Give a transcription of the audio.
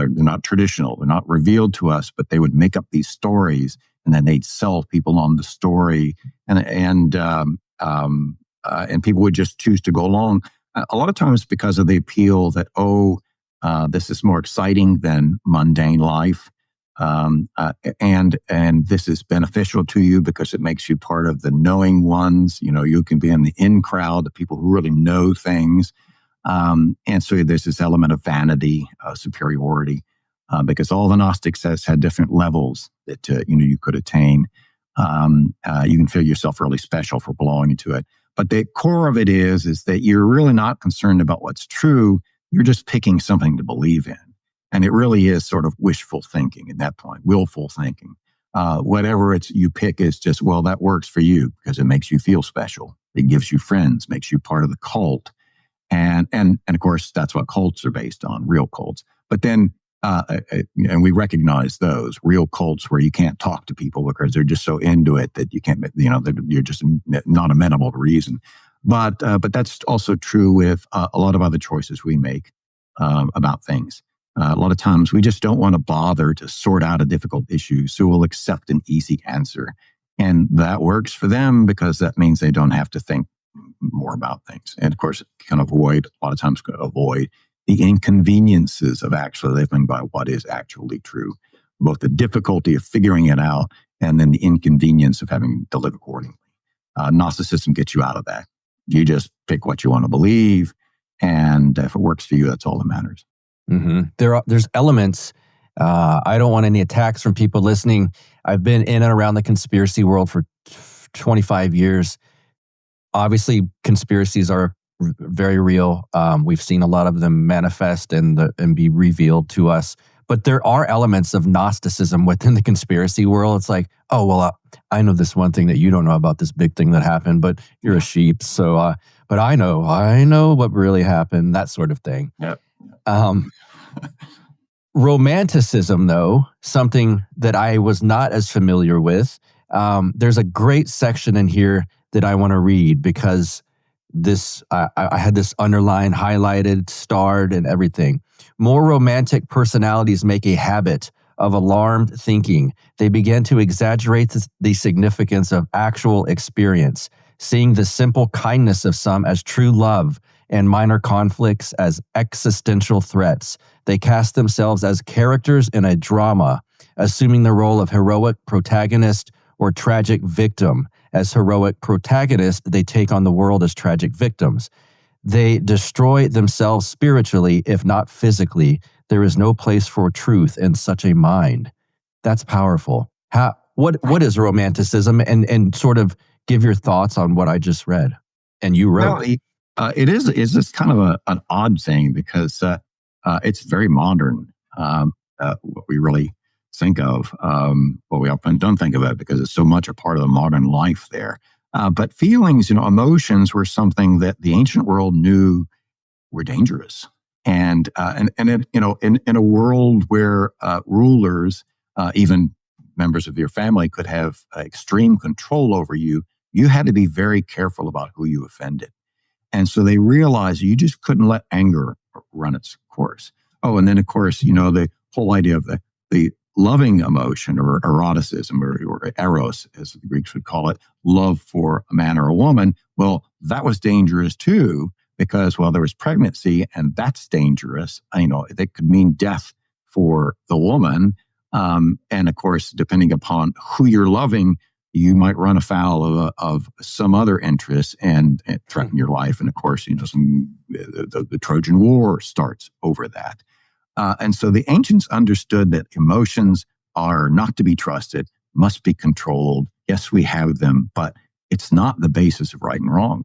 they're not traditional, they're not revealed to us, but they would make up these stories, and then they'd sell people on the story, and people would just choose to go along. A lot of times because of the appeal that, this is more exciting than mundane life. And this is beneficial to you because it makes you part of the knowing ones. You can be in the in crowd, the people who really know things. And so there's this element of vanity, superiority, because all the Gnostic sects had different levels that, you could attain. You can feel yourself really special for belonging to it. But the core of it is that you're really not concerned about what's true. You're just picking something to believe in. And it really is sort of wishful thinking at that point, willful thinking. Whatever you pick is just, well, that works for you because it makes you feel special. It gives you friends, makes you part of the cult. And of course, that's what cults are based on, real cults. But then, and we recognize those real cults where you can't talk to people because they're just so into it that you can't, you're just not amenable to reason. But that's also true with a lot of other choices we make about things. A lot of times we just don't want to bother to sort out a difficult issue, so we'll accept an easy answer. And that works for them because that means they don't have to think more about things. And of course, a lot of times avoid the inconveniences of actually living by what is actually true, both the difficulty of figuring it out and then the inconvenience of having to live accordingly. Gnosticism gets you out of that. You just pick what you want to believe, and if it works for you, that's all that matters. Mm-hmm. There's elements. I don't want any attacks from people listening. I've been in and around the conspiracy world for 25 years. Obviously, conspiracies are very real. We've seen a lot of them manifest and be revealed to us. But there are elements of Gnosticism within the conspiracy world. It's like, oh, well, I know this one thing that you don't know about this big thing that happened, but you're a sheep. So, but I know what really happened, that sort of thing. Yep. Romanticism, though, something that I was not as familiar with. There's a great section in here that I want to read because I had this underlined, highlighted, starred, and everything. More romantic personalities make a habit of alarmed thinking. They begin to exaggerate the significance of actual experience, seeing the simple kindness of some as true love and minor conflicts as existential threats. They cast themselves as characters in a drama, assuming the role of heroic protagonist or tragic victim. As heroic protagonists, they take on the world as tragic victims. They destroy themselves spiritually, if not physically. There is no place for truth in such a mind. That's powerful. What is romanticism? And sort of give your thoughts on what I just read. And you wrote. Well, it's just kind of an odd thing because it's very modern. What we really think of, we often don't think of it because it's so much a part of the modern life there. But feelings, emotions were something that the ancient world knew were dangerous. And in a world where rulers, even members of your family, could have extreme control over you, you had to be very careful about who you offended. And so they realized you just couldn't let anger run its course. Oh, and then of course, the whole idea of the loving emotion or eroticism or eros, as the Greeks would call it, love for a man or a woman. Well, that was dangerous too, because, there was pregnancy and that's dangerous. That could mean death for the woman. And of course, depending upon who you're loving, you might run afoul of some other interests and threaten your life. And of course, the Trojan War starts over that. And so the ancients understood that emotions are not to be trusted, must be controlled. Yes, we have them, but it's not the basis of right and wrong.